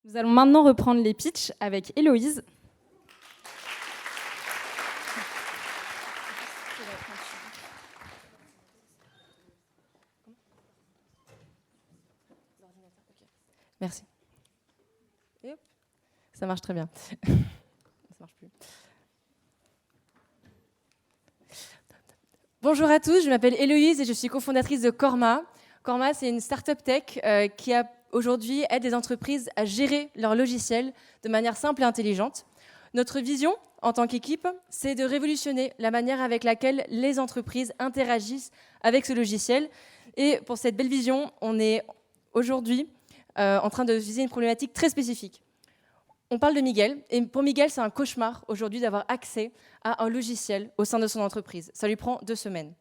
Nous allons maintenant reprendre les pitchs avec Héloïse. Merci. Et hop, ça marche très bien. Ça marche plus. Bonjour à tous, je m'appelle Héloïse et je suis cofondatrice de Korma. Korma, c'est une start-up tech qui aujourd'hui aide les entreprises à gérer leur logiciel de manière simple et intelligente. Notre vision, en tant qu'équipe, c'est de révolutionner la manière avec laquelle les entreprises interagissent avec ce logiciel. Et pour cette belle vision, on est aujourd'hui en train de viser une problématique très spécifique. On parle de Miguel, et pour Miguel, c'est un cauchemar aujourd'hui d'avoir accès à un logiciel au sein de son entreprise. Ça lui prend 2 semaines.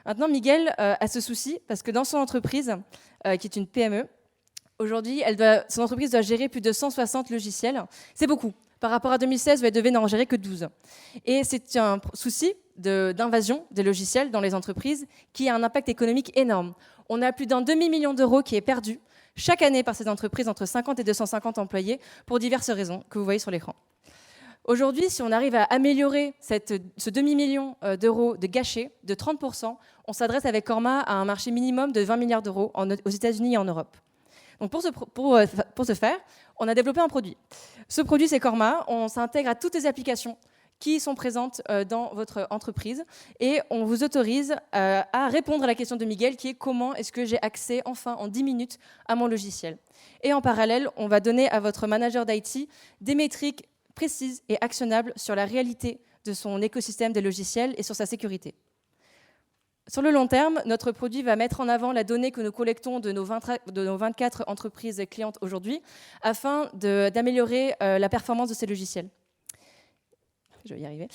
Maintenant, Miguel a ce souci parce que dans son entreprise, qui est une PME, aujourd'hui, son entreprise doit gérer plus de 160 logiciels. C'est beaucoup. Par rapport à 2016 où elle devait n'en gérer que 12. Et c'est un souci d'invasion des logiciels dans les entreprises qui a un impact économique énorme. On a plus d'un demi-million d'euros qui est perdu chaque année par ces entreprises entre 50 et 250 employés pour diverses raisons que vous voyez sur l'écran. Aujourd'hui, si on arrive à améliorer ce demi-million d'euros de gâchés de 30%, on s'adresse avec Korma à un marché minimum de 20 milliards d'euros aux États-Unis et en Europe. Donc pour ce faire, on a développé un produit. Ce produit, c'est Korma. On s'intègre à toutes les applications qui sont présentes dans votre entreprise et on vous autorise à répondre à la question de Miguel qui est comment est-ce que j'ai accès enfin en 10 minutes à mon logiciel. Et en parallèle, on va donner à votre manager d'IT des métriques précises et actionnables sur la réalité de son écosystème des logiciels et sur sa sécurité. Sur le long terme, notre produit va mettre en avant la donnée que nous collectons de nos 24 entreprises clientes aujourd'hui afin d'améliorer la performance de ces logiciels. Je vais y arriver.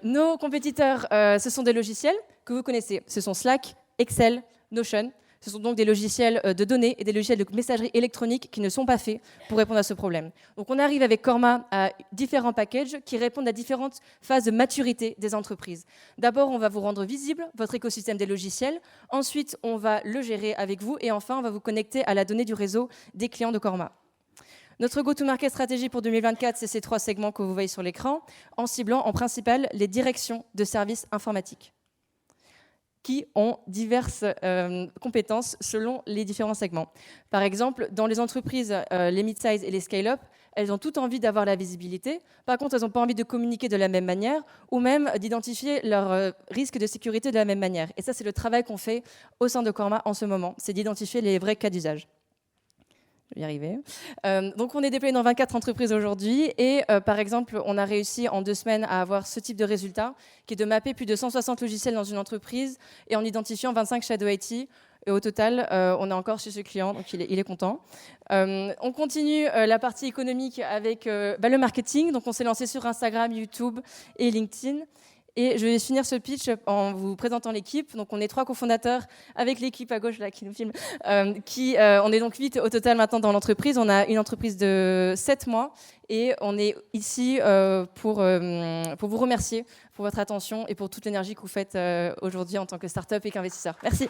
Nos compétiteurs, ce sont des logiciels que vous connaissez. Ce sont Slack, Excel, Notion. Ce sont donc des logiciels de données et des logiciels de messagerie électronique qui ne sont pas faits pour répondre à ce problème. Donc on arrive avec Korma à différents packages qui répondent à différentes phases de maturité des entreprises. D'abord, on va vous rendre visible votre écosystème des logiciels. Ensuite, on va le gérer avec vous. Et enfin, on va vous connecter à la donnée du réseau des clients de Korma. Notre go-to-market stratégie pour 2024, c'est ces 3 segments que vous voyez sur l'écran, en ciblant en principal les directions de services informatiques qui ont diverses compétences selon les différents segments. Par exemple, dans les entreprises, les mid-size et les scale-up, elles ont toutes envie d'avoir la visibilité. Par contre, elles n'ont pas envie de communiquer de la même manière ou même d'identifier leurs risques de sécurité de la même manière. Et ça, c'est le travail qu'on fait au sein de Korma en ce moment, c'est d'identifier les vrais cas d'usage. Je vais y arriver. Donc on est déployé dans 24 entreprises aujourd'hui et par exemple on a réussi en 2 semaines à avoir ce type de résultat qui est de mapper plus de 160 logiciels dans une entreprise et en identifiant 25 shadow IT. Et au total, on est encore chez ce client, donc il est content. On continue la partie économique avec le marketing. Donc on s'est lancé sur Instagram, YouTube et LinkedIn. Et je vais finir ce pitch en vous présentant l'équipe. Donc, on est 3 cofondateurs avec l'équipe à gauche là, qui nous filme. On est donc 8 au total maintenant dans l'entreprise. On a une entreprise de 7 mois et on est ici pour vous remercier pour votre attention et pour toute l'énergie que vous faites aujourd'hui en tant que start-up et qu'investisseur. Merci.